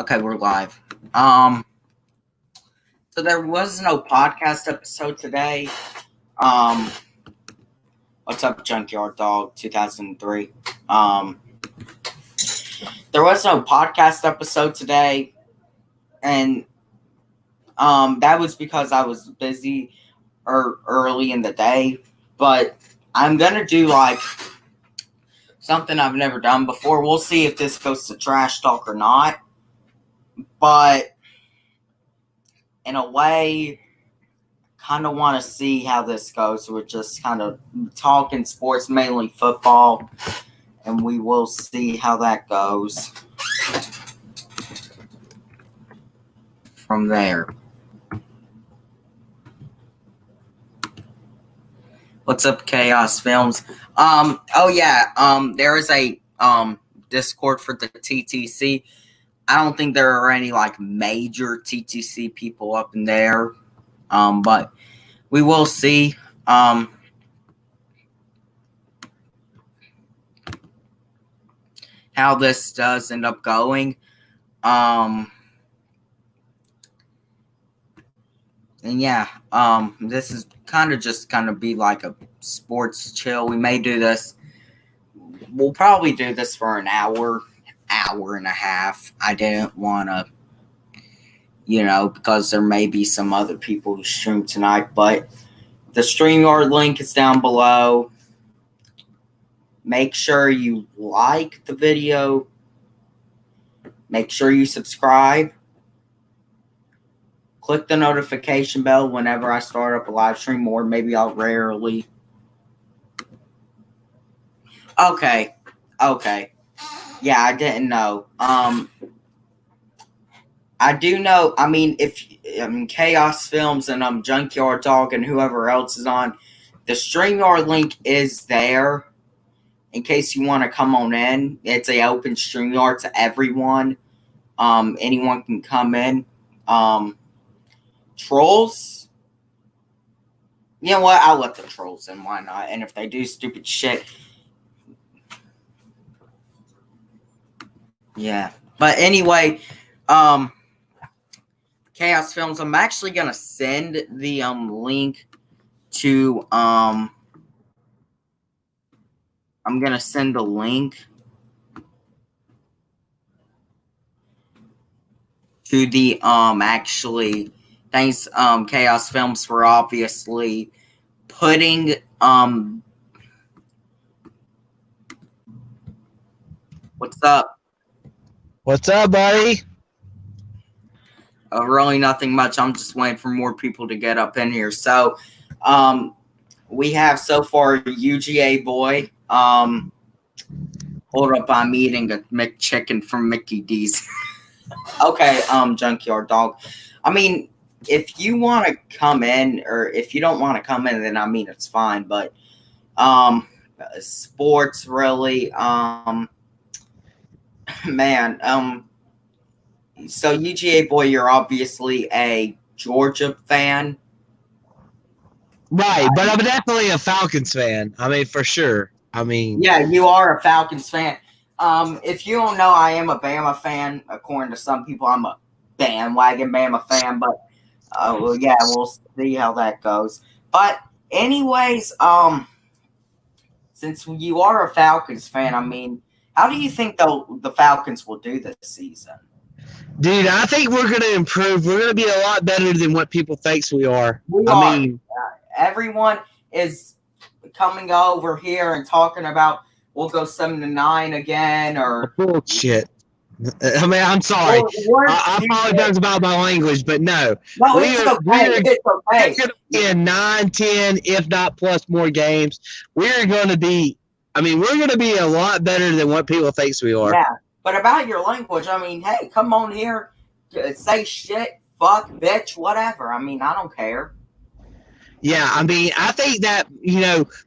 Okay, we're live. So there was no podcast episode today. Um, what's up, Junkyard Dog 2003? There was no podcast episode today, and that was because I was busy early in the day. But I'm gonna do like something I've never done before. We'll see if this goes to trash talk or not. But in a way, kind of want to see how this goes. We're just kind of talking sports, mainly football, and we will see how that goes from there. What's up, Chaos Films? There is a Discord for the TTC. I don't think there are any like major TTC people up in there. But we will see. How this does end up going. And yeah, this is kind of just gonna be like a sports chill. We may do this. We'll probably do this for an hour and a half. I didn't want to, because there may be some other people who stream tonight, but the StreamYard link is down below. Make sure you like the video. Make sure you subscribe. Click the notification bell whenever I start up a live stream, or maybe I'll rarely. Okay. Yeah, I didn't know. I do know. I mean, Chaos Films and Junkyard Dog and whoever else is on, the StreamYard link is there in case you want to come on in. It's a open StreamYard to everyone. Anyone can come in. Trolls. You know what? I'll let the trolls in. Why not? And if they do stupid shit. Yeah. But anyway, Chaos Films, I'm actually going to send the link to I'm going to send the link to the actually thanks Chaos Films for obviously putting what's up? What's up, buddy? Really nothing much. I'm just waiting for more people to get up in here. So, we have so far UGA boy. Hold up, I'm eating a McChicken from Mickey D's. Okay, Junkyard Dog. I mean, if you want to come in, or if you don't want to come in, then I mean it's fine. But sports really, man, so UGA boy, you're obviously a Georgia fan. Right, but I'm definitely a Falcons fan. I mean, for sure. I mean, yeah, you are a Falcons fan. If you don't know, I am a Bama fan. According to some people, I'm a bandwagon Bama fan. But well, yeah, we'll see how that goes. But anyways, since you are a Falcons fan, I mean, how do you think the Falcons will do this season? Dude, I think we're going to improve. We're going to be a lot better than what people think we are. I mean, everyone is coming over here and talking about we'll go 7-9 again or bullshit. I mean, I'm sorry. I apologize about my language, but no. It's okay. We're going to be in 9, 10, if not plus more games. We're going to be a lot better than what people think we are. Yeah. But about your language, I mean, hey, come on here, say shit, fuck, bitch, whatever. I mean, I don't care. Yeah, I mean, I think that,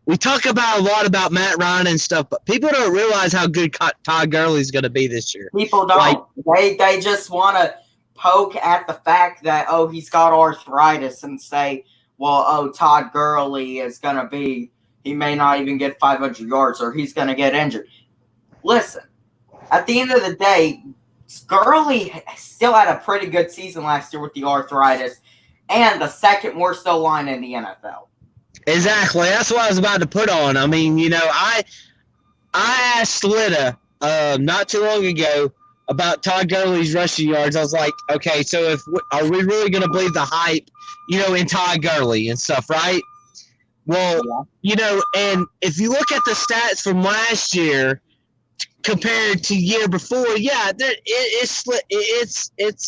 we talk about a lot about Matt Ryan and stuff, but people don't realize how good Todd Gurley's going to be this year. People don't. They just want to poke at the fact that, he's got arthritis and say, well, Todd Gurley is going to be, he may not even get 500 yards or he's going to get injured. Listen. At the end of the day, Gurley still had a pretty good season last year with the arthritis and the second worst O-line in the NFL. Exactly. That's what I was about to put on. I mean, I asked Slitta not too long ago about Todd Gurley's rushing yards. I was like, okay, so are we really going to believe the hype, in Todd Gurley and stuff, right? Well, and if you look at the stats from last year compared to year before, yeah, it's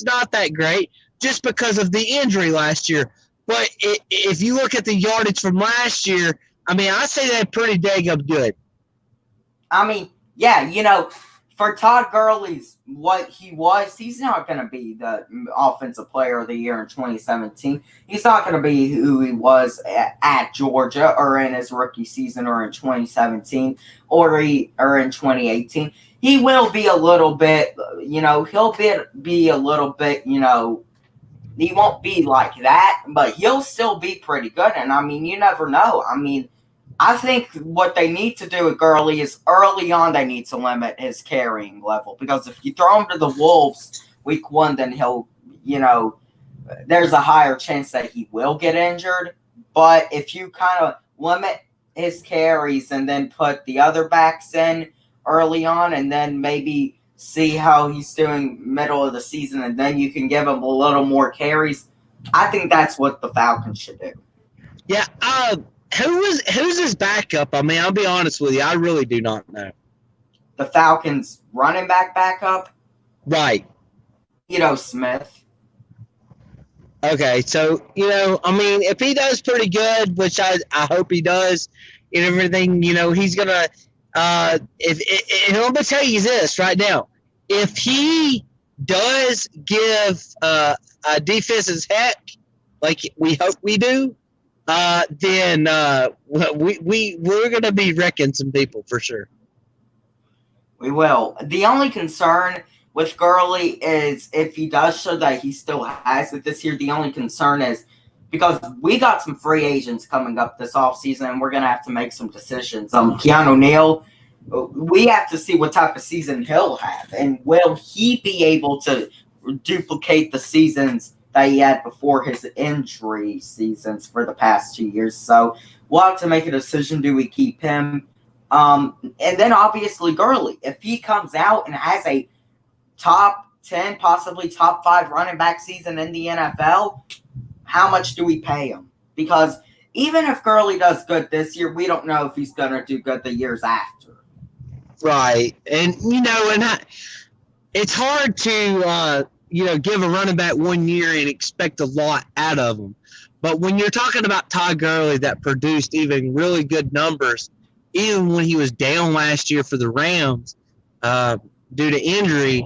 not that great just because of the injury last year. But if you look at the yardage from last year, I mean, I say they're pretty dang up good. I mean, yeah, for Todd Gurley's what he was, he's not going to be the offensive player of the year in 2017. He's not going to be who he was at Georgia or in his rookie season or in 2017 or in 2018. He will be a little bit, he'll be a little bit, he won't be like that, but he'll still be pretty good. And, I mean, you never know. I mean, I think what they need to do with Gurley is early on they need to limit his carrying level. Because if you throw him to the Wolves week one, then he'll, there's a higher chance that he will get injured. But if you kind of limit his carries and then put the other backs in early on and then maybe see how he's doing middle of the season, and then you can give him a little more carries. I think that's what the Falcons should do. Yeah, who's his backup? I mean, I'll be honest with you, I really do not know. The Falcons running back backup? Right. Smith. Okay, so, I mean, if he does pretty good, which I hope he does, and everything, he's going to if I'm gonna tell you this right now, if he does give a defense his heck, like we hope we do, then we're gonna be wrecking some people for sure. We will. The only concern with Gurley is if he does show that he still has it this year. The only concern is because we got some free agents coming up this offseason, and we're going to have to make some decisions. Keanu Neal, we have to see what type of season he'll have, and will he be able to duplicate the seasons that he had before his injury seasons for the past 2 years. So we'll have to make a decision. Do we keep him? And then obviously Gurley. If he comes out and has a top 10, possibly top 5 running back season in the NFL, how much do we pay him? Because even if Gurley does good this year, we don't know if he's going to do good the years after. Right. And, it's hard to, give a running back 1 year and expect a lot out of him. But when you're talking about Todd Gurley that produced even really good numbers, even when he was down last year for the Rams due to injury,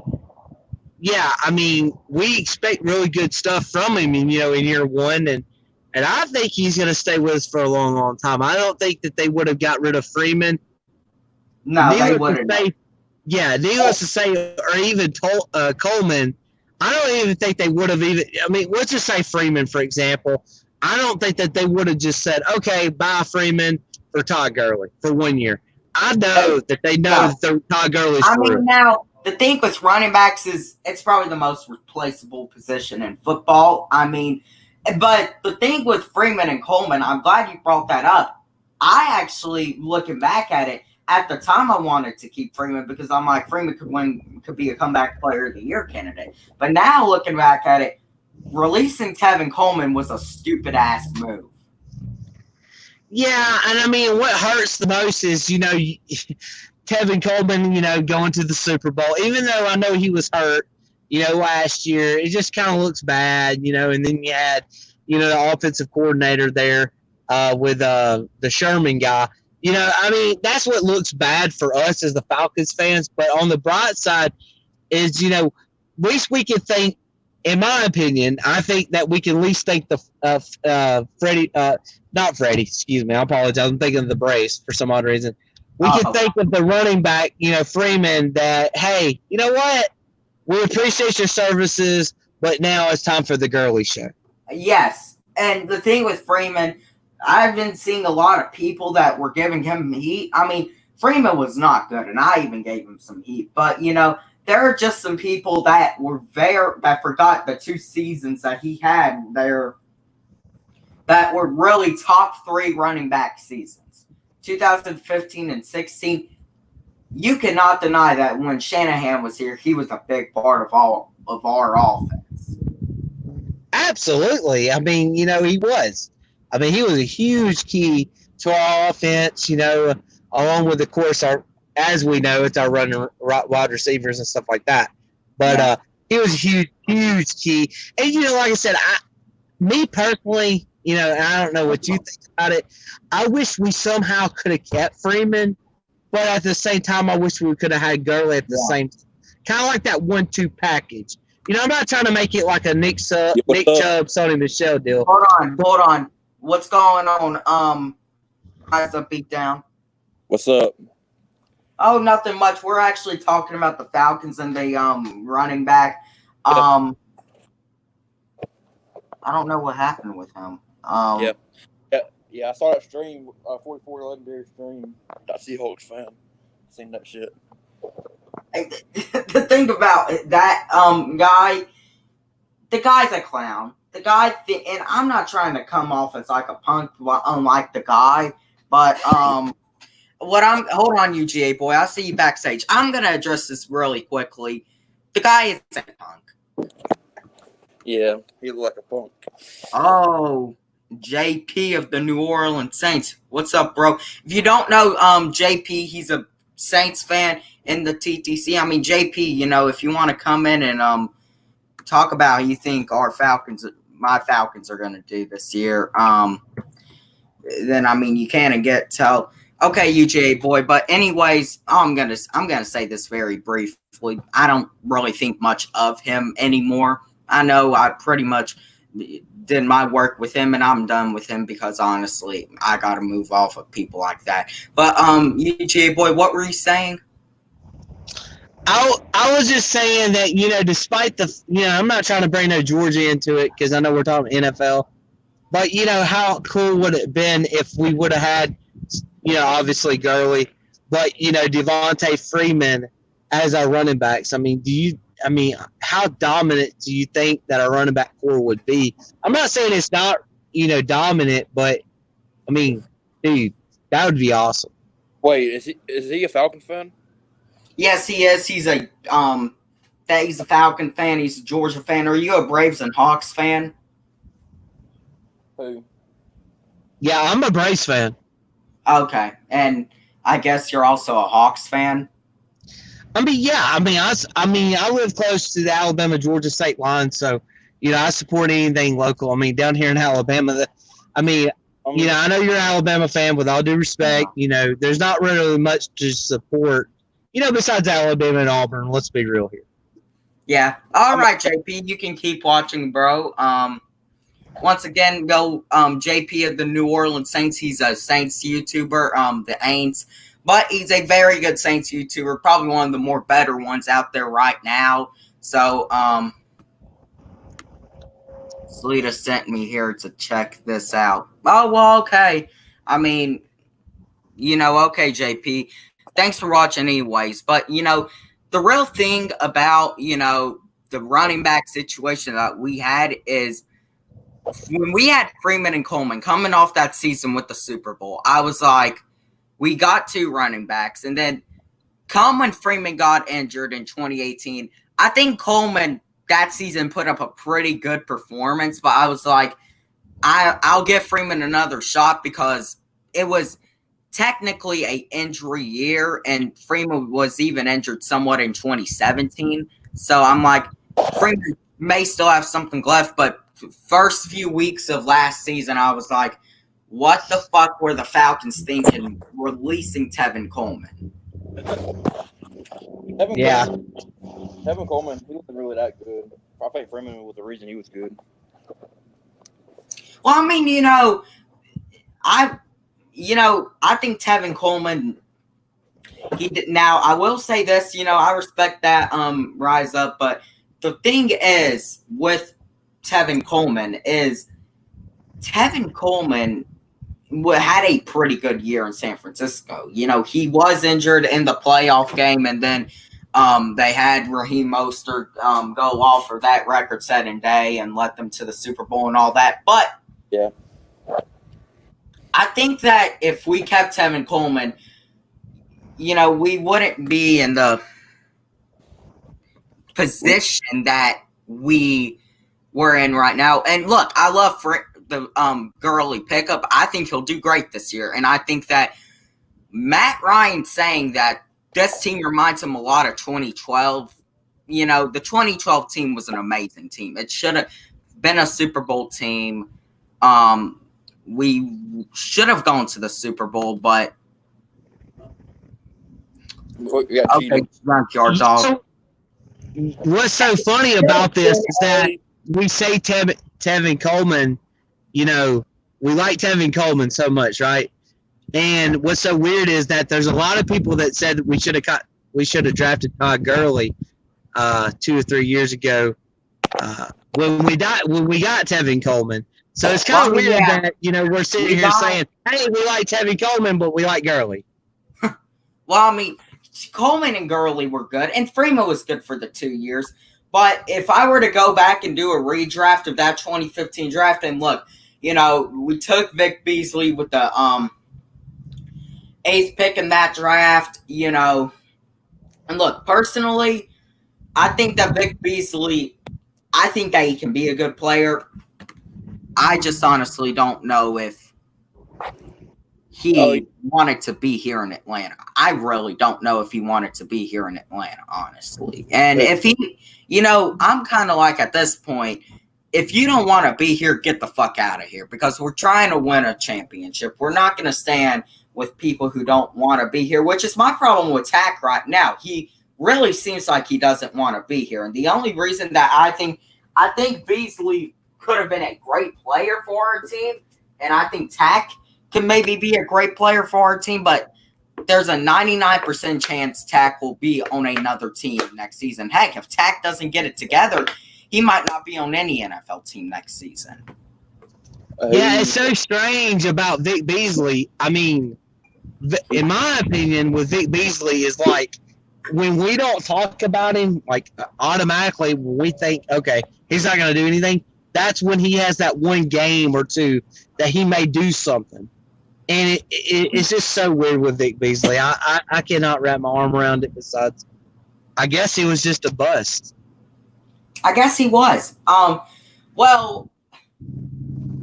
yeah, I mean, we expect really good stuff from him, in year one, and I think he's going to stay with us for a long, long time. I don't think that they would have got rid of Freeman. No, they wouldn't. Yeah, needless to say, or even Coleman, I don't even think they would have even. I mean, let's just say Freeman, for example. I don't think that they would have just said, okay, bye Freeman for Todd Gurley for 1 year. I know that they know that Todd Gurley's now, the thing with running backs is it's probably the most replaceable position in football. I mean, but the thing with Freeman and Coleman, I'm glad you brought that up. I actually, looking back at it, at the time I wanted to keep Freeman because I'm like, Freeman could be a comeback player of the year candidate. But now looking back at it, releasing Tevin Coleman was a stupid ass move. Yeah, and I mean, what hurts the most is, Tevin Coleman, going to the Super Bowl, even though I know he was hurt, last year, it just kind of looks bad, and then you had, the offensive coordinator there with the Sherman guy. I mean, that's what looks bad for us as the Falcons fans. But on the bright side is, at least we can think, in my opinion, I think that we can at least think not Freddie, excuse me, I apologize. I'm thinking of the Brace for some odd reason. We can think of the running back, Freeman, that, hey, you know what? We appreciate your services, but now it's time for the Gurley show. Yes. And the thing with Freeman, I've been seeing a lot of people that were giving him heat. I mean, Freeman was not good, and I even gave him some heat. But, there are just some people that that forgot the 2 seasons that he had there that were really top 3 running back seasons. 2015 and 16. You cannot deny that when Shanahan was here, he was a big part of our offense. Absolutely. I mean, he was. I mean, he was a huge key to our offense, along with, of course, as we know, it's our running wide receivers and stuff like that. But he was a huge, huge key. And, like I said, me personally, and I don't know what you think about it, I wish we somehow could have kept Freeman, but at the same time, I wish we could have had Gurley at the same time. Kind of like that 1-2 package. I'm not trying to make it like a Nick Chubb, Sony Michel deal. Hold on. What's going on? Eyes up, beat down. What's up? Oh, nothing much. We're actually talking about the Falcons and the running back. I don't know what happened with him. Yeah, I saw that stream, 44 legendary stream. Seahawks fan. Seen that shit. The thing about that guy, the guy's a clown. The guy, and I'm not trying to come off as like a punk, unlike the guy, but hold on, UGA boy, I see you backstage. I'm gonna address this really quickly. The guy is a punk. Yeah, he looked like a punk. Oh, JP of the New Orleans Saints. What's up, bro? If you don't know, JP, he's a Saints fan in the TTC. I mean, JP, if you want to come in and talk about how you think my Falcons are going to do this year, then I mean, you can't tell. Okay, UGA boy, but anyways, I'm gonna say this very briefly. I don't really think much of him anymore. I know I pretty much did my work with him, and I'm done with him because honestly, I got to move off of people like that. But UGA boy, what were you saying? I was just saying that, despite I'm not trying to bring no Georgia into it because I know we're talking NFL, but how cool would it have been if we would have had, obviously Gurley, but Devontae Freeman as our running backs. I mean, how dominant do you think that our running back core would be? I'm not saying it's not, dominant, but I mean, dude, that would be awesome. Wait, is he a Falcon fan? Yes, he is. He's a Falcon fan. He's a Georgia fan. Are you a Braves and Hawks fan? Who? Yeah, I'm a Braves fan. Okay, and I guess you're also a Hawks fan. I mean, yeah. I live close to the Alabama-Georgia state line, so I support anything local. I mean, down here in Alabama, I know you're an Alabama fan. With all due respect, there's not really much to support. Besides Alabama and Auburn, let's be real here. Yeah. All right, JP, you can keep watching, bro. Once again, go JP of the New Orleans Saints. He's a Saints YouTuber, the Aints. But he's a very good Saints YouTuber, probably one of the more better ones out there right now. So, Selita sent me here to check this out. Oh, well, okay. I mean, okay, JP. Thanks for watching anyways. But, the real thing about, the running back situation that we had is when we had Freeman and Coleman coming off that season with the Super Bowl, I was like, we got 2 running backs. And then when Freeman got injured in 2018, I think Coleman that season put up a pretty good performance. But I was like, I'll give Freeman another shot because it was technically an injury year, and Freeman was even injured somewhat in 2017. So I'm like, Freeman may still have something left, but first few weeks of last season, I was like, what the fuck were the Falcons thinking releasing Tevin Coleman? Tevin Coleman, he wasn't really that good. I think Freeman was the reason he was good. Well, I mean, I think Tevin Coleman, he did. Now, I will say this, I respect that rise up, but the thing is with Tevin Coleman is Tevin Coleman had a pretty good year in San Francisco. He was injured in the playoff game, and then They had Raheem Mostert go off for that record-setting day and led them to the Super Bowl and all that. But Yeah. I think that if we kept Tevin Coleman, we wouldn't be in the position that we were in right now. And look, I love the Gurley pickup. I think he'll do great this year. And I think that Matt Ryan saying that this team reminds him a lot of 2012. The 2012 team was an amazing team. It should have been a Super Bowl team. We should have gone to the Super Bowl, but okay, junkyard dog. So, what's so funny about this is that we say Tevin Coleman, we like Tevin Coleman so much, right? And what's so weird is that there's a lot of people that said we should have drafted Todd Gurley 2 or 3 years ago when we got Tevin Coleman. So it's kind of weird that we're sitting here saying, "Hey, we like Tevin Coleman, but we like Gurley." Well, I mean, Coleman and Gurley were good, and Freeman was good for the 2 years. But if I were to go back and do a redraft of that 2015 draft, and look, we took Vic Beasley with the 8th pick in that draft, and look, personally, I think that Vic Beasley, I think that he can be a good player. I just honestly don't know if he wanted to be here in Atlanta. I really don't know if he wanted to be here in Atlanta, honestly. And if he, I'm kind of like at this point, if you don't want to be here, get the fuck out of here because we're trying to win a championship. We're not going to stand with people who don't want to be here, which is my problem with Tack right now. He really seems like he doesn't want to be here. And the only reason that I think Beasley could have been a great player for our team, and I think Tack can maybe be a great player for our team, but there's a 99% chance Tack will be on another team next season. Heck, if Tack doesn't get it together, he might not be on any NFL team next season. Yeah, it's so strange about Vic Beasley. I mean, in my opinion, with Vic Beasley is like when we don't talk about him, like automatically when we think, okay, he's not going to do anything, that's when he has that one game or two that he may do something. And it's just so weird with Vic Beasley. I cannot wrap my arm around it besides, I guess he was just a bust. I guess he was. Well,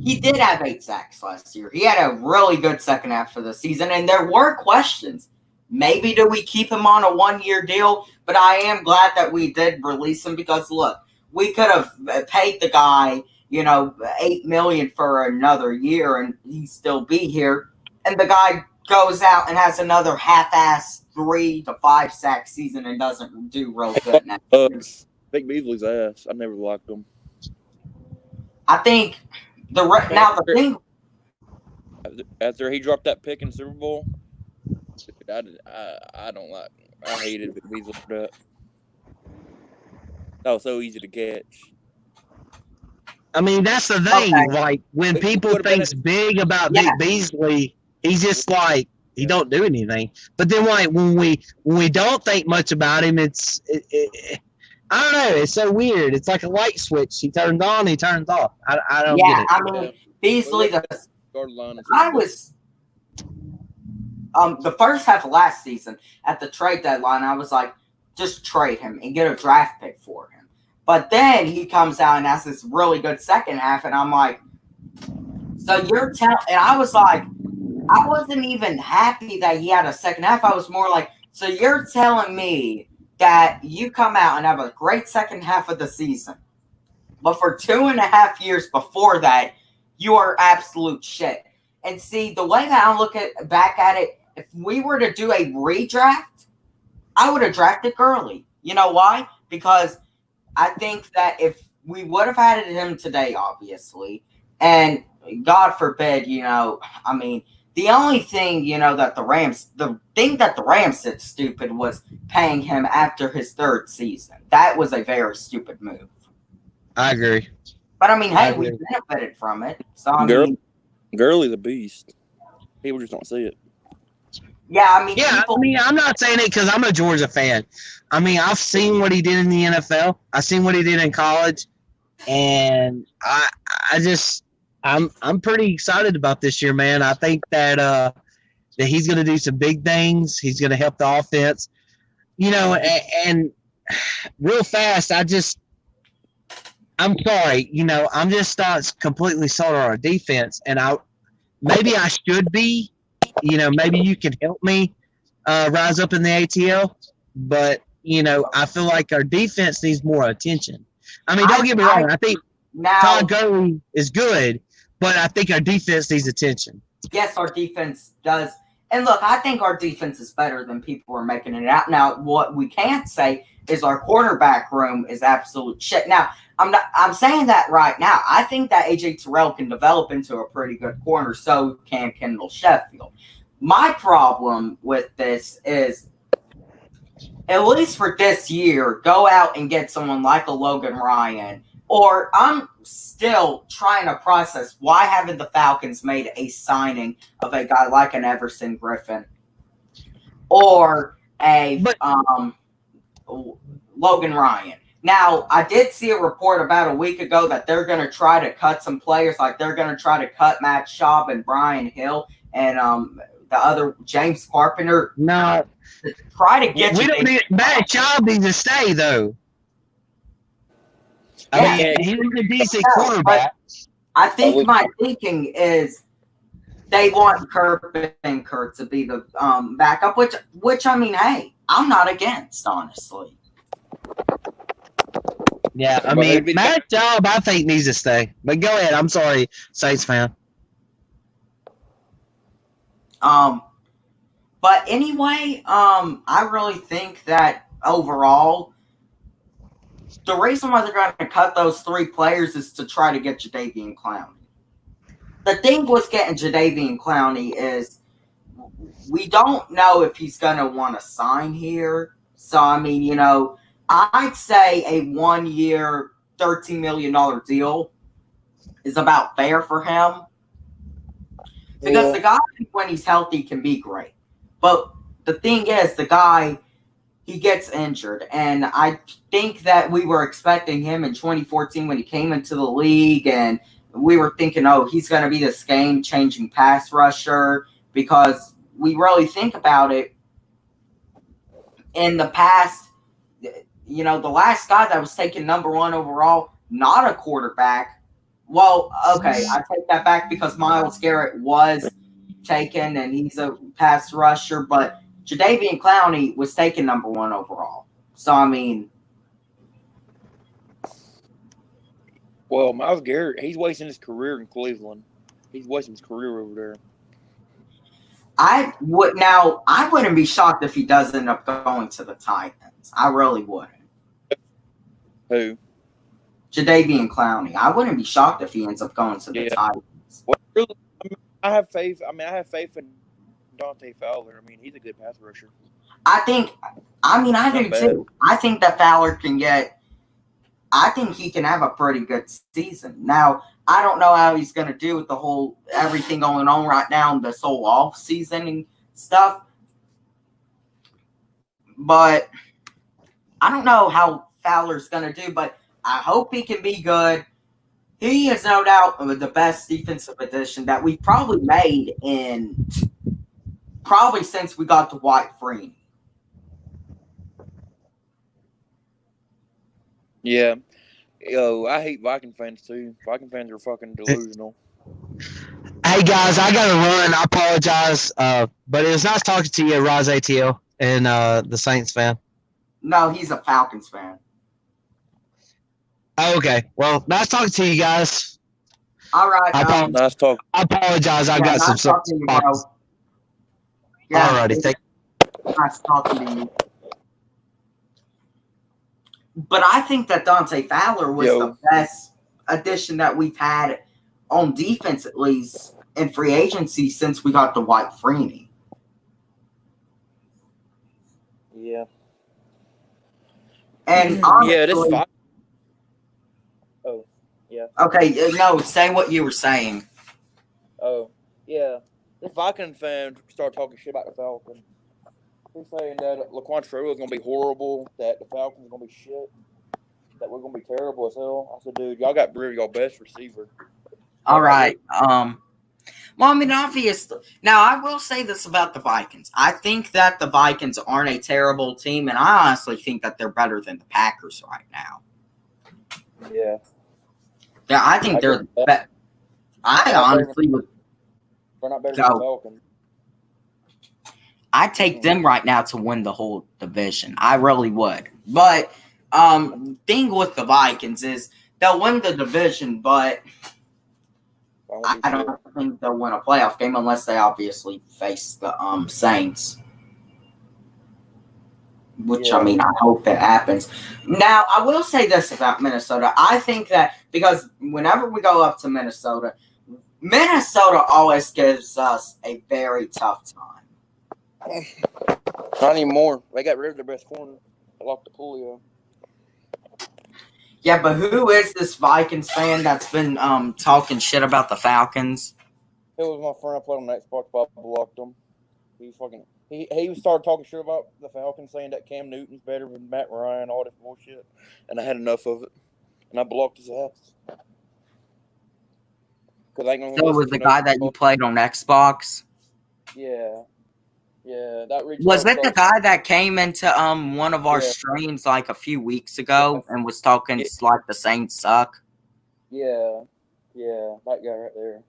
he did have 8 sacks last year. He had a really good second half of the season, and there were questions. Maybe do we keep him on a 1-year deal? But I am glad that we did release him because, look, we could have paid the guy, $8 million for another year and he'd still be here. And the guy goes out and has another half-ass 3 to 5 sack season and doesn't do real good now. Vic Beasley's ass. I never liked him. I think the thing after he dropped that pick in the Super Bowl, I don't like. I hated Vic Beasley for that. That was so easy to catch. I mean, that's the thing. Okay. Like when people thinks big about Vic Beasley, he's just like he don't do anything. But then, like when we don't think much about him, it's I don't know. It's so weird. It's like a light switch. He turns on, he turns off. I don't get it. I mean, Beasley. I was the first half of last season at the trade deadline. I was like, just trade him and get a draft pick for him. But then he comes out and has this really good second half, and I'm like, so you're telling? And I was like, I wasn't even happy that he had a second half. I was more like, so you're telling me that you come out and have a great second half of the season, but for 2.5 years before that, you are absolute shit. And see, the way that I look back at it, if we were to do a redraft, I would have drafted Gurley. You know why? Because I think that if we would have had him today, obviously, and God forbid, I mean, the only thing, that the thing that the Rams did stupid was paying him after his 3rd season. That was a very stupid move. I agree. But I mean, hey, we benefited from it. So I mean, Gurley's a beast. People just don't see it. Yeah, I mean, Yeah, people. I mean, I'm not saying it because I'm a Georgia fan. I mean, I've seen what he did in the NFL. I've seen what he did in college, and I'm pretty excited about this year, man. I think that he's going to do some big things. He's going to help the offense, and real fast. I'm sorry, I'm just not completely sold on our defense, and maybe I should be. Maybe you can help me rise up in the ATL, but I feel like our defense needs more attention. I mean, don't get me wrong. I think Now, Todd Gurley is good, but I think our defense needs attention. yes, our defense does. And look, I think our defense is better than people are making it out. Now, what we can't say is our quarterback room is absolute shit. Now, I'm saying that right now. I think that AJ Terrell can develop into a pretty good corner, so can Kendall Sheffield. My problem with this is, at least for this year, go out and get someone like a Logan Ryan. Or I'm still trying to process why haven't the Falcons made a signing of a guy like an Everson Griffin or Logan Ryan. Now, I did see a report about a week ago that they're going to try to cut some players, like they're going to try to cut Matt Schaub and Brian Hill and the other James Carpenter. No, To try to get we don't need Matt Schaub needs to stay though. I mean, he's a decent quarterback. I think my thinking is they want Kurt Benkert to be the backup, which I mean, hey, I'm not against, honestly. Yeah, I mean, Matt Schaub, I think, needs to stay. But go ahead. I'm sorry, Saints fan. But anyway, I really think that overall, the reason why they're going to cut those 3 players is to try to get Jadeveon Clowney. The thing with getting Jadeveon Clowney is we don't know if he's going to want to sign here. So, I mean, I'd say a 1-year, $13 million deal is about fair for him. Because the guy, when he's healthy, can be great. But the thing is, the guy, he gets injured. And I think that we were expecting him in 2014 when he came into the league. And we were thinking, he's going to be this game-changing pass rusher. Because we really think about it, in the past, the last guy that was taken number 1 overall, not a quarterback. Well, okay, I take that back because Myles Garrett was taken and he's a pass rusher, but Jadeveon Clowney was taken number 1 overall. So, I mean. Well, Myles Garrett, he's wasting his career in Cleveland. He's wasting his career over there. I wouldn't be shocked if he does end up going to the Titans. I really wouldn't. Who? Jadeveon Clowney. I wouldn't be shocked if he ends up going to the Titans. Well, really, I have faith. I have faith in Dante Fowler. I mean, he's a good pass rusher. I do too. I think that Fowler I think he can have a pretty good season. Now, I don't know how he's going to do with everything going on right now in this whole off season and stuff. But I don't know how Fowler's going to do, but I hope he can be good. He is no doubt the best defensive addition that we've probably made since we got to White Freeney. Yeah. I hate Viking fans too. Viking fans are fucking delusional. Hey guys, I gotta run. I apologize, but it was nice talking to you, Roz ATL, and the Saints fan. No, he's a Falcons fan. Oh, okay. Well, nice talking to you guys. All right. Nice talk. I apologize. I've got nice some talking to you, bro. Yeah, Alrighty. Nice talking to you. But I think that Dante Fowler was the best addition that we've had on defense, at least in free agency, since we got the White Freeney. Yeah. And honestly, yeah, this is fine. Yeah. Okay, no, say what you were saying. Oh, yeah. this Viking fan started talking shit about the Falcons. He's saying that Laquan Treadwell is going to be horrible, that the Falcons are going to be shit, that we're going to be terrible as hell. I said, dude, y'all got Brewer, y'all best receiver. All right. Well, I mean, obviously. Now, I will say this about the Vikings. I think that the Vikings aren't a terrible team, and I honestly think that they're better than the Packers right now. Yeah. Yeah, I think they're the best. I honestly would. They're not better than the Falcons. I'd take them right now to win the whole division. I really would. But thing with the Vikings is they'll win the division, but I don't think they'll win a playoff game unless they obviously face the Saints. Which, I mean, I hope that happens. Now, I will say this about Minnesota. I think that because whenever we go up to Minnesota always gives us a very tough time. Not anymore. They got rid of their best corner. They locked the Julio. Yeah, but who is this Vikings fan that's been talking shit about the Falcons? It was my friend I played on the Xbox, but I blocked him. He started talking shit about the Falcons, saying that Cam Newton's better than Matt Ryan, all this bullshit. And I had enough of it. And I blocked his ass. So it was the guy that you played on Xbox? Yeah. Yeah. Was that the guy that came into one of our streams like a few weeks ago and was talking like the Saints suck? Yeah. Yeah. That guy right there.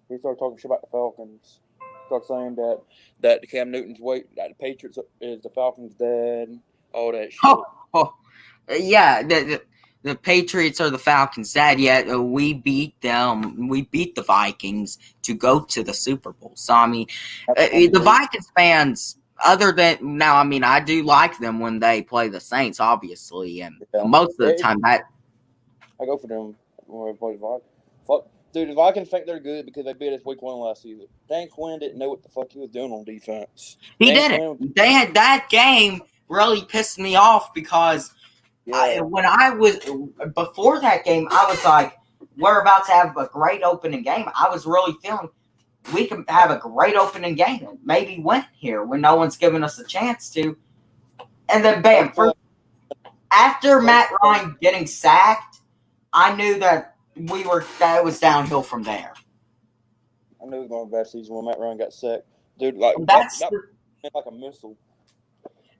He started talking shit about the Falcons. Started saying that the Cam Newton's that the Patriots is the Falcons' dad, all that shit. Yeah, the Patriots are the Falcons' dad. Yeah, we beat them. We beat the Vikings to go to the Super Bowl. So I mean, the Vikings fans. Other than now, I mean, I do like them when they play the Saints, obviously, and most of the time I go for them when we play the Vikings. Fuck. Dude, the Vikings think they're good because they beat us week 1 last season. Dan Quinn didn't know what the fuck he was doing on defense. He didn't. They had that game really pissed me off because when I was before that game, I was like, we're about to have a great opening game. I was really feeling we can have a great opening game and maybe win here when no one's giving us a chance to. And then bam, after Matt Ryan getting sacked, I knew that that was downhill from there. I knew it was going to be a bad season when Matt Ryan got sacked. Dude, like that's like a missile.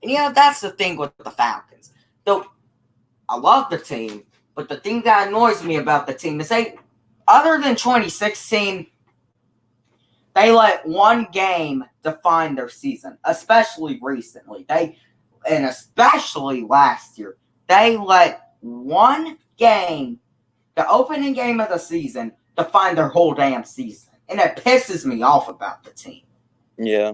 And that's the thing with the Falcons. Though I love the team, but the thing that annoys me about the team is other than 2016, they let one game define their season, especially recently. And especially last year, they let one game, the opening game of the season, define their whole damn season. And it pisses me off about the team. Yeah.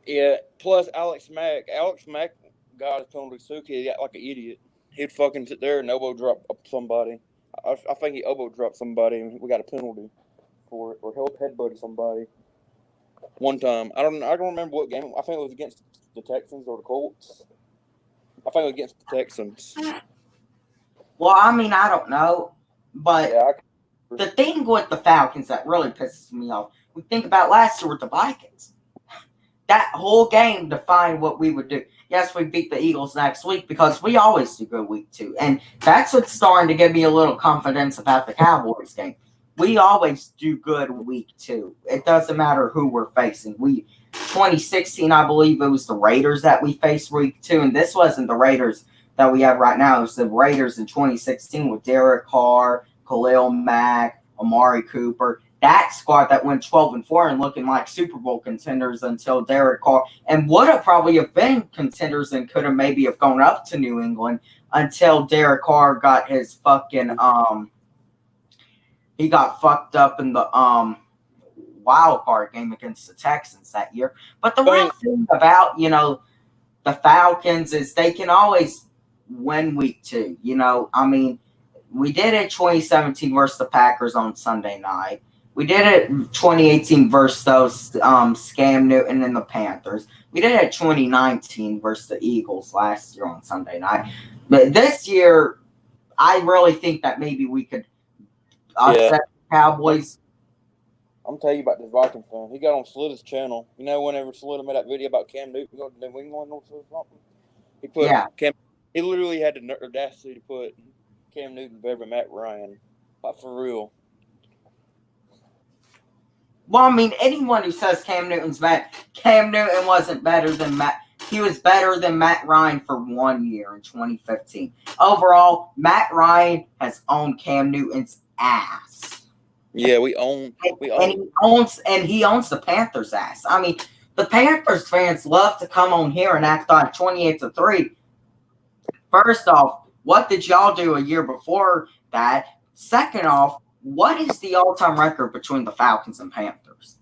Yeah. Plus, Alex Mack got his penalty sook. He got like an idiot. He'd fucking sit there and elbow drop somebody. I think he elbow dropped somebody and we got a penalty for it. Or help headbutt somebody. One time. I don't remember what game. I think it was against the Texans or the Colts. I think it was against the Texans. Well, I mean, I don't know. But the thing with the Falcons that really pisses me off, we think about last year with the Vikings. That whole game defined what we would do. Yes, we beat the Eagles next week because we always do good week 2. And that's what's starting to give me a little confidence about the Cowboys game. We always do good week 2. It doesn't matter who we're facing. 2016, I believe it was the Raiders that we faced week 2. And this wasn't the Raiders that we have right now. It was the Raiders in 2016 with Derek Carr, Khalil Mack, Amari Cooper. That squad that went 12-4 and looking like Super Bowl contenders until Derek Carr, and would have probably have been contenders and could have maybe have gone up to New England until Derek Carr got his fucking he got fucked up in the wild card game against the Texans that year. But the one thing about the Falcons is they can always win week 2. I mean, we did it 2017 versus the Packers on Sunday night. We did it 2018 versus those Scam Newton and the Panthers. We did it 2019 versus the Eagles last year on Sunday night. But this year, I really think that maybe we could upset the Cowboys. I'm telling you about this Viking fan. He got on Slitter's channel. You know, whenever Slitter made that video about Cam Newton going to New England or something, he put Cam. He literally had the audacity to put Cam Newton better than Matt Ryan. Like, for real. Well, I mean, anyone who says Cam Newton's bad, Cam Newton wasn't better than Matt. He was better than Matt Ryan for 1 year in 2015. Overall, Matt Ryan has owned Cam Newton's ass. Yeah, we own. And he owns the Panthers' ass. I mean, the Panthers fans love to come on here and act like 28-3. First off, what did y'all do a year before that? Second off, what is the all-time record between the Falcons and Panthers?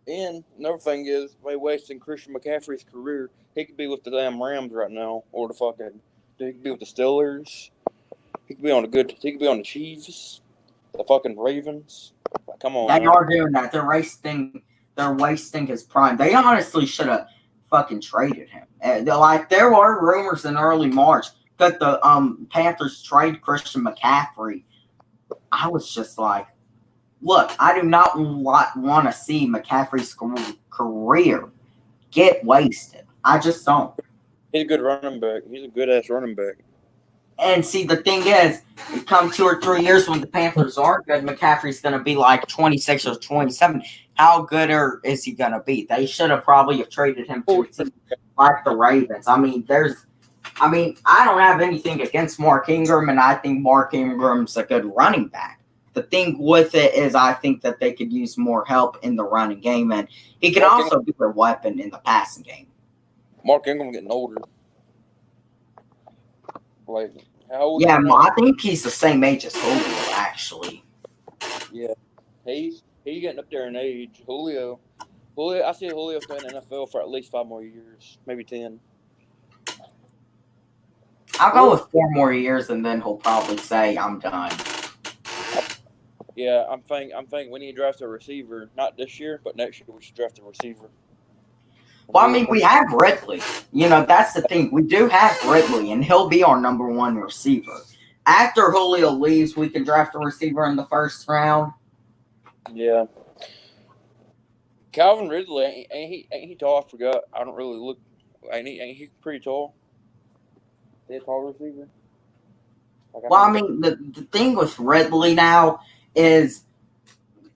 And another thing is, they wasting Christian McCaffrey's career. He could be with the damn Rams right now, or the fucking. He could be with the Steelers. He could be on the Chiefs, the fucking Ravens. Like, come on. They are doing that. They're wasting his prime. They honestly should have fucking traded him. There were rumors in early March that the Panthers trade Christian McCaffrey. I was just like, look, I do not want to see McCaffrey's career get wasted. I just don't. He's a good running back. He's a good-ass running back. And see, the thing is, come 2 or 3 years when the Panthers aren't good, McCaffrey's going to be like 26 or 27. How good is he going to be? They should have probably traded him to a team like the Ravens. I mean, I don't have anything against Mark Ingram, and I think Mark Ingram's a good running back. The thing with it is I think that they could use more help in the running game, and he can also be a weapon in the passing game. Mark Ingram getting older. Like, how old? Yeah, I think he's the same age as Julio, actually. Yeah, he's getting up there in age. Julio, I see Julio staying in the NFL for at least 5 more years, maybe 10. I'll go with 4 more years, and then he'll probably say, "I'm done." Yeah, I'm thinking we need to draft a receiver, not this year, but next year we should draft a receiver. Well, I mean, we have Ridley. You know, that's the thing. We do have Ridley, and he'll be our number 1 receiver. After Julio leaves, we can draft a receiver in the first round. Yeah. Calvin Ridley, ain't he tall? I forgot. I don't really look. Ain't he pretty tall? Is he a tall receiver? Well, I mean, the thing with Ridley now is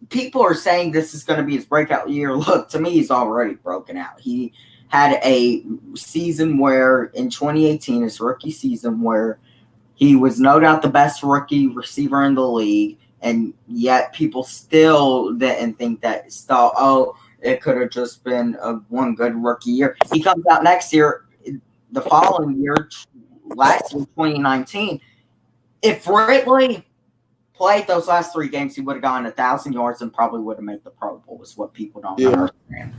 people are saying this is going to be his breakout year. Look, to me, he's already broken out. He had a season where, in 2018, his rookie season, where he was no doubt the best rookie receiver in the league, and yet people still didn't think that. It could have just been one good rookie year. He comes out next year, the following year, last year, 2019. If Ridley played those last 3 games, he would have gotten 1,000 yards and probably would have made the Pro Bowl. Is what people don't understand.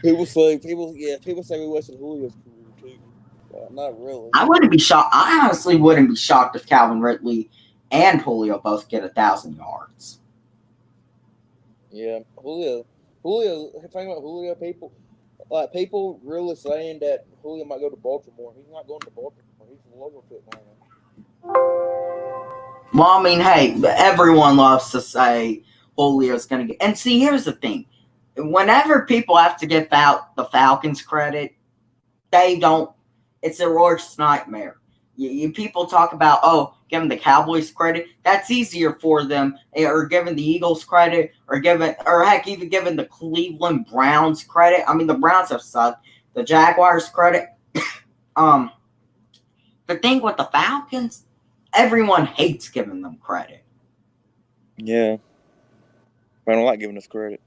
People say we wasted Julio's career too. Not really. I wouldn't be shocked. I honestly wouldn't be shocked if Calvin Ridley and Julio both get 1,000 yards. Yeah, Julio. Think about Julio. People really saying that Julio might go to Baltimore. He's not going to Baltimore. He's local to Atlanta. Well, I mean, hey, everyone loves to say Julio's going to get. And see, here's the thing. Whenever people have to give out the Falcons credit, they don't. It's a worst nightmare. People talk about, giving the Cowboys credit. That's easier for them, or giving the Eagles credit, or even giving the Cleveland Browns credit. I mean, the Browns have sucked. The Jaguars credit. The thing with the Falcons, everyone hates giving them credit. Yeah. I don't like giving us credit.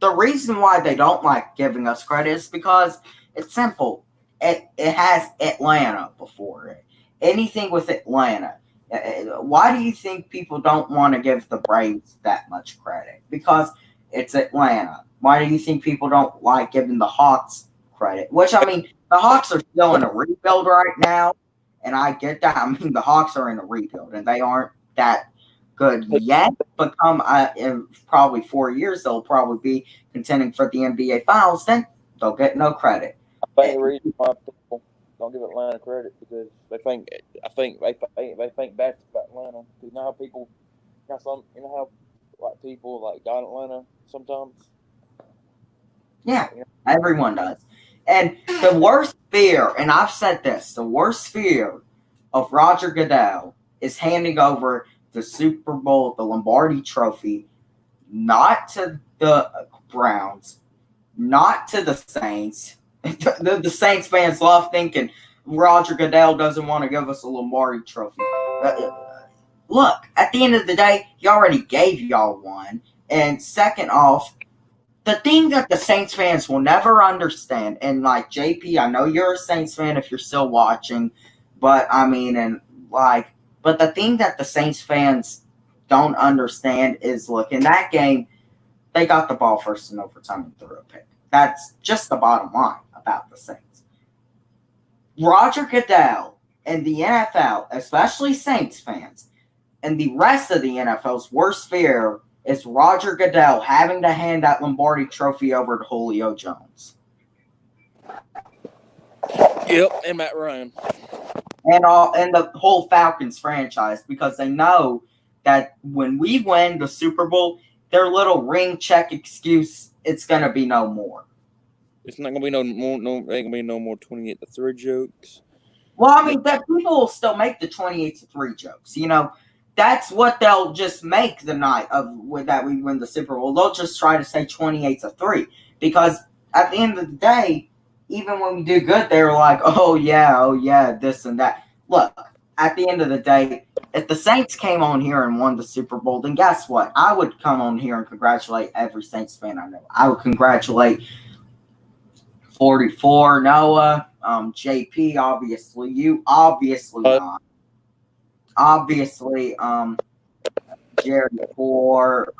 The reason why they don't like giving us credit is because it's simple. It has Atlanta before it. Anything with Atlanta. Why do you think people don't want to give the Braves that much credit? Because it's Atlanta. Why do you think people don't like giving the Hawks credit? Which, I mean, the Hawks are still in a rebuild right now, and I get that. I mean, the Hawks are in a rebuild, and they aren't that good yet. But in probably 4 years, they'll probably be contending for the NBA Finals. Then they'll get no credit. I think the reason why people don't give Atlanta credit because they think bad about Atlanta. You know how You know how like people like down Atlanta sometimes. Yeah, everyone does. And the worst fear, and I've said this, the worst fear of Roger Goodell is handing over the Super Bowl, the Lombardi Trophy, not to the Browns, not to the Saints. The Saints fans love thinking Roger Goodell doesn't want to give us a Lombardi Trophy. Look, at the end of the day, he already gave y'all one. And second off, the thing that the Saints fans will never understand, and like JP, I know you're a Saints fan if you're still watching, but I mean, but the thing that the Saints fans don't understand is, look, in that game, they got the ball first in overtime and threw a pick. That's just the bottom line about the Saints. Roger Goodell and the NFL, especially Saints fans, and the rest of the NFL's worst fear is Roger Goodell having to hand that Lombardi Trophy over to Julio Jones. Yep, and Matt Ryan. And the whole Falcons franchise, because they know that when we win the Super Bowl, their little ring check excuse, it's going to be no more. It's not going to be no more. Ain't going to be no more 28-3 jokes. Well, I mean, that people will still make the 28-3 jokes. You know, that's what they'll just make the night that we win the Super Bowl. They'll just try to say 28-3 because at the end of the day, even when we do good, they're like, oh yeah, this and that. Look, at the end of the day, if the Saints came on here and won the Super Bowl, then guess what? I would come on here and congratulate every Saints fan I know. I would congratulate 44 Noah, JP, obviously you, obviously not. Obviously, Jerry Ford,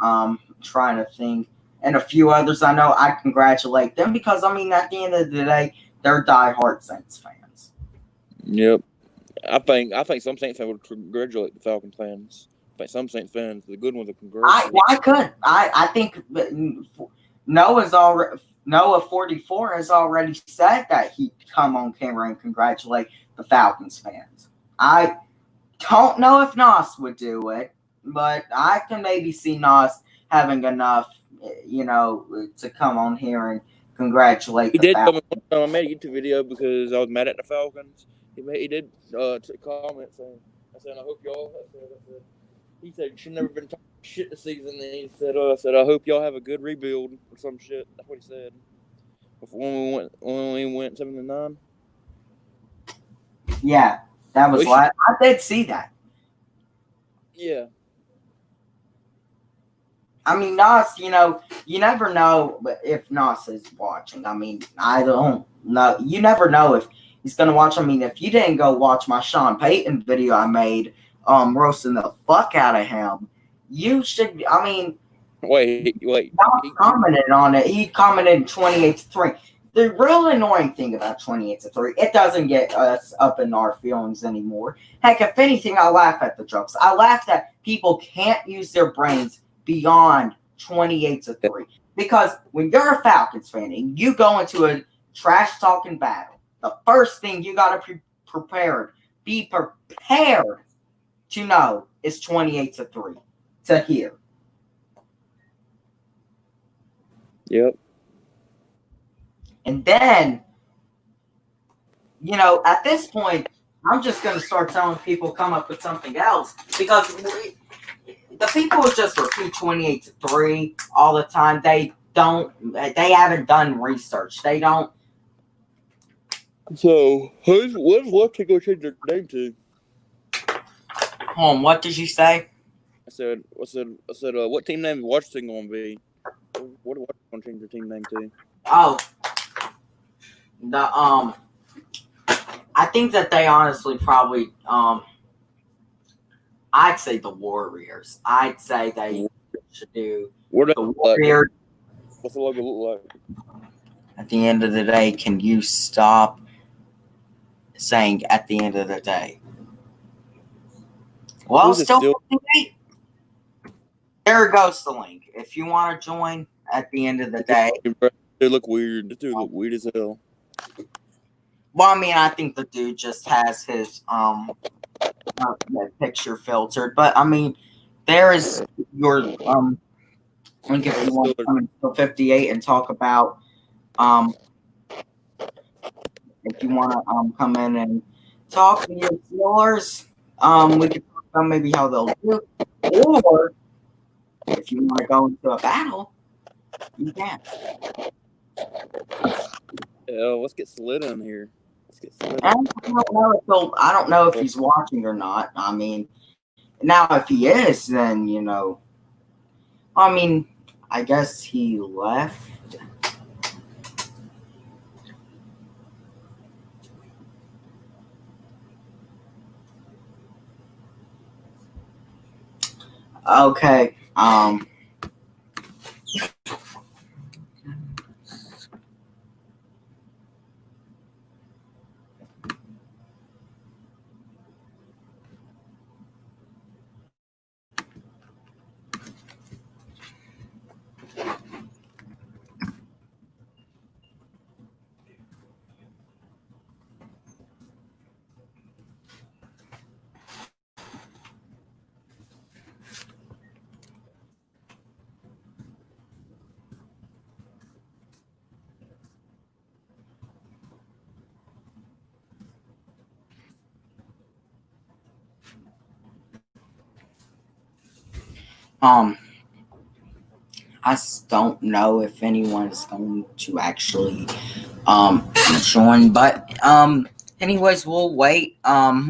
trying to think, and a few others I know. I congratulate them because, I mean, at the end of the day, they're diehard Saints fans. Yep. I think some Saints fans would congratulate the Falcons fans. I think some Saints fans, the good ones, would congratulate. I could. I think Noah 44 has already said that he'd come on camera and congratulate the Falcons fans. I don't know if Nas would do it, but I can maybe see Nas having enough, to come on here and congratulate the Falcons. I made a YouTube video because I was mad at the Falcons. He did comment saying, I hope y'all. He said, "Should never been talking shit this season." And he said, "I hope y'all have a good rebuild or some shit." That's what he said. When we went 7-9. Yeah, that was last. I did see that. Yeah. I mean, Nas, you never know if Nas is watching. I mean, I don't know. You never know if he's going to watch. I mean, if you didn't go watch my Sean Payton video I made roasting the fuck out of him, you should, I mean. Wait. Nas commented on it. He commented 28-3. The real annoying thing about 28-3, it doesn't get us up in our feelings anymore. Heck, if anything, I laugh at the jokes. I laugh that people can't use their brains beyond 28-3. Because when you're a Falcons fan and you go into a trash talking battle, the first thing you got to be prepared to know is 28-3 to hear. Yep. And then, at this point, I'm just going to start telling people come up with something else because the people who just repeat 28-3 all the time, they haven't done research. They don't. So, what's Washington going to change their name to? What did you say? I said, what team name is Washington going to be? What are Washington going to change their team name to? Oh, I think that they honestly probably, I'd say the Warriors. I'd say they should do the Warriors. What's the logo look like? At the end of the day, can you stop saying at the end of the day? Well, there goes the link. If you want to join at the end of the day. They look weird. The dude look weird as hell. Well, I mean, I think the dude just has his picture filtered. But, I mean, there is your link if you want to come into 58 and talk about if you want to come in and talk to your Steelers, we could talk about maybe how they'll do, or if you want to go into a battle, you can. Let's get Slid in here. Let's get Slid. I don't know if he's watching or not. I mean, now if he is, then I mean, I guess he left. Okay. I don't know if anyone is going to actually join, but anyways, we'll wait.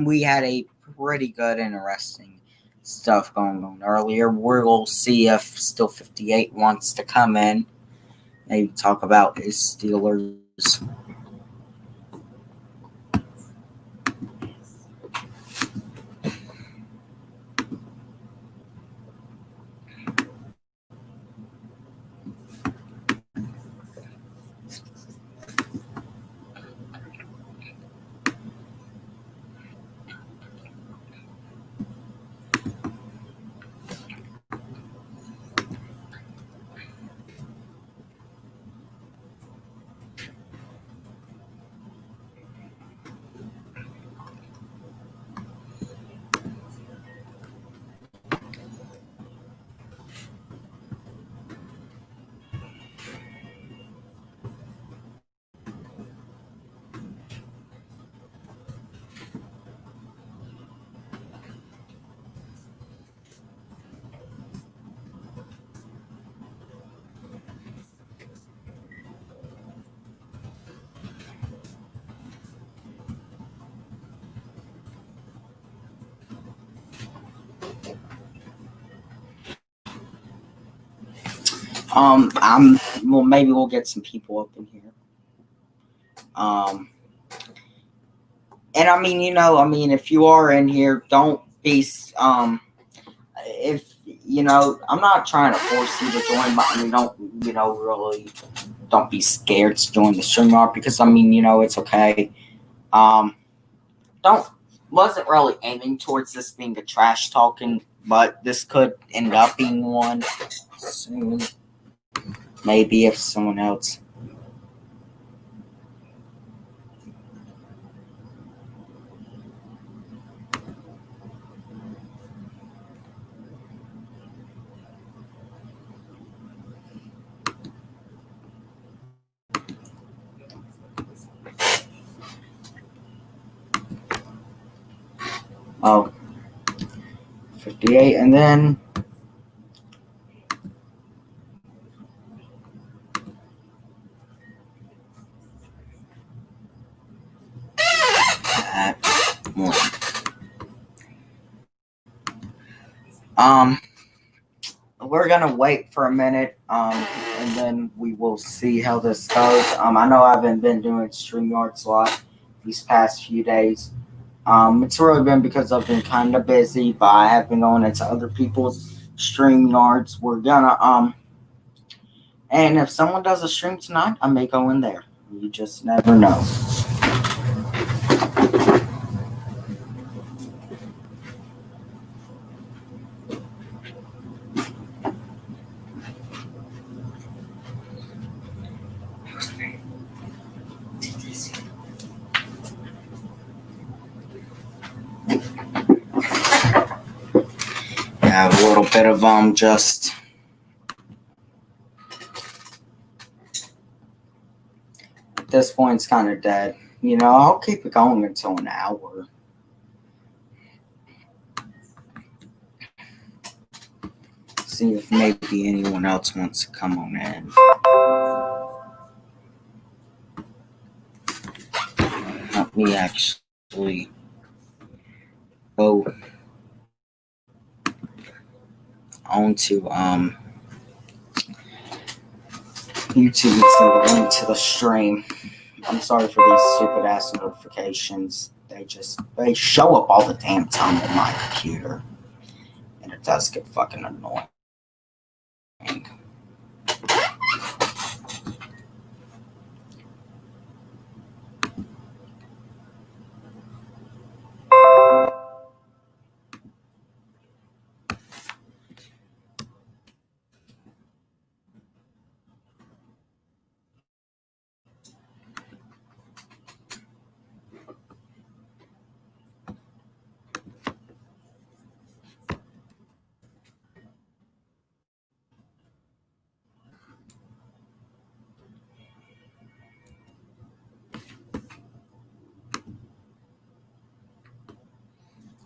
We had a pretty good, interesting stuff going on earlier. We'll see if Still 58 wants to come in, maybe talk about his Steelers. Well, maybe we'll get some people up in here. And I mean, if you are in here, don't be, if, I'm not trying to force you to join, but I mean, really, don't be scared to join the StreamYard because, I mean, it's okay. Wasn't really aiming towards this being a trash talking, but this could end up being one soon. Maybe if someone else. Oh, 58, and then one. We're gonna wait for a minute, and then we will see how this goes. I know I haven't been doing StreamYards a lot these past few days. It's really been because I've been kind of busy, but I have been going into other people's StreamYards. We're gonna and if someone does a stream tonight, I may go in there. You just never know. have a little bit of just at this point it's kind of dead. I'll keep it going until an hour. See if maybe anyone else wants to come on in. Let me actually go onto YouTube and send a link to the stream. I'm sorry for these stupid ass notifications. They show up all the damn time on my computer. And it does get fucking annoying.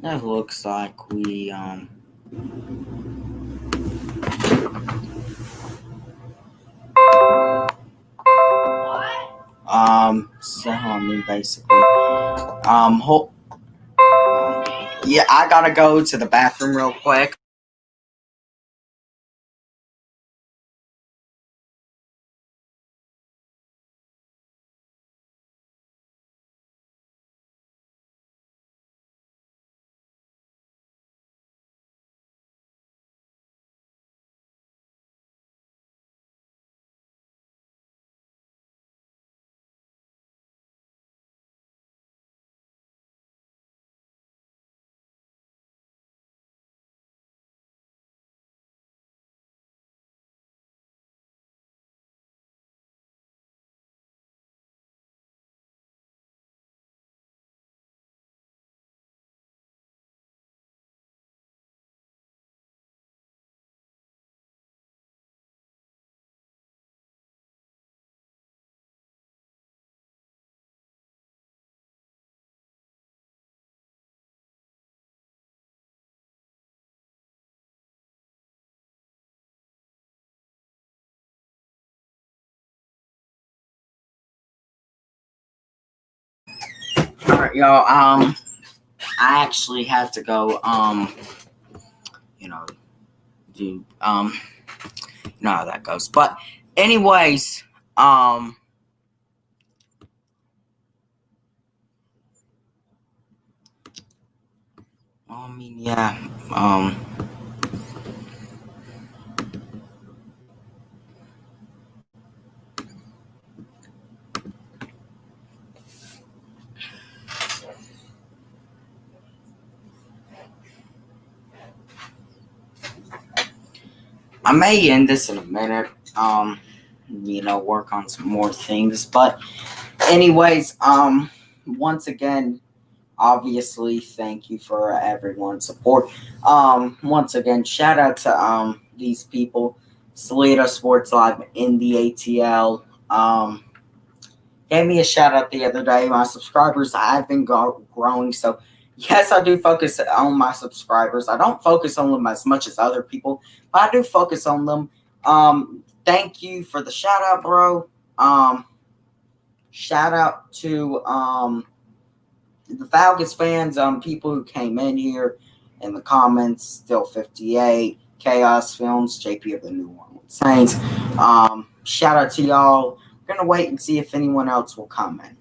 It looks like we so I mean basically yeah, I gotta go to the bathroom real quick. Alright, y'all, I actually had to go do you know how that goes. But anyways, I mean, yeah, I may end this in a minute, work on some more things, but anyways, once again, obviously, thank you for everyone's support. Once again, shout out to these people, Salida Sports Live in the ATL. Gave me a shout out the other day. My subscribers have been growing, so yes, I do focus on my subscribers. I don't focus on them as much as other people, but I do focus on them. Thank you for the shout out, bro. Shout out to the Falcons fans, people who came in here in the comments, Still 58, Chaos Films, JP of the New Orleans Saints. Shout out to y'all. We're gonna wait and see if anyone else will comment.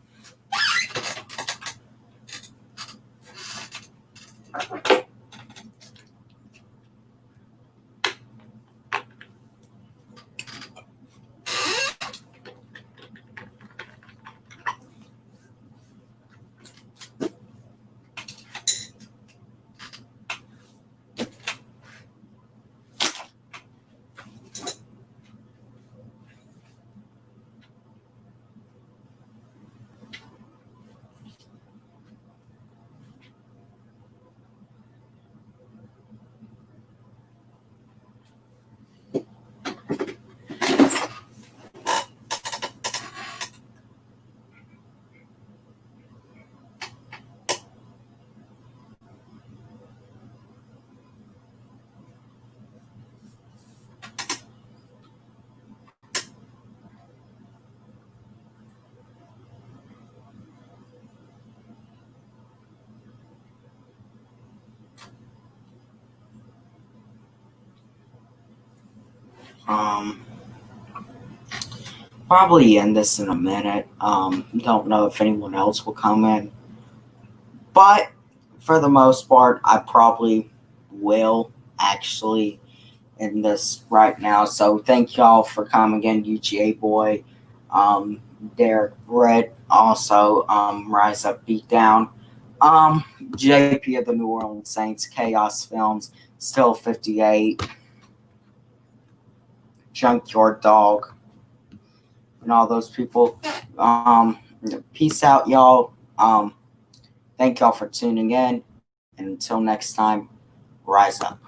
Um, Probably end this in a minute. Don't know if anyone else will come in, but for the most part, I probably will actually end this right now. So thank y'all for coming in, UGA Boy, um, Derek Red, also Rise Up Beatdown, JP of the New Orleans Saints, Chaos Films, Still 58, Junkyard Dog, and all those people. Peace out, y'all. Thank y'all for tuning in. And until next time, rise up.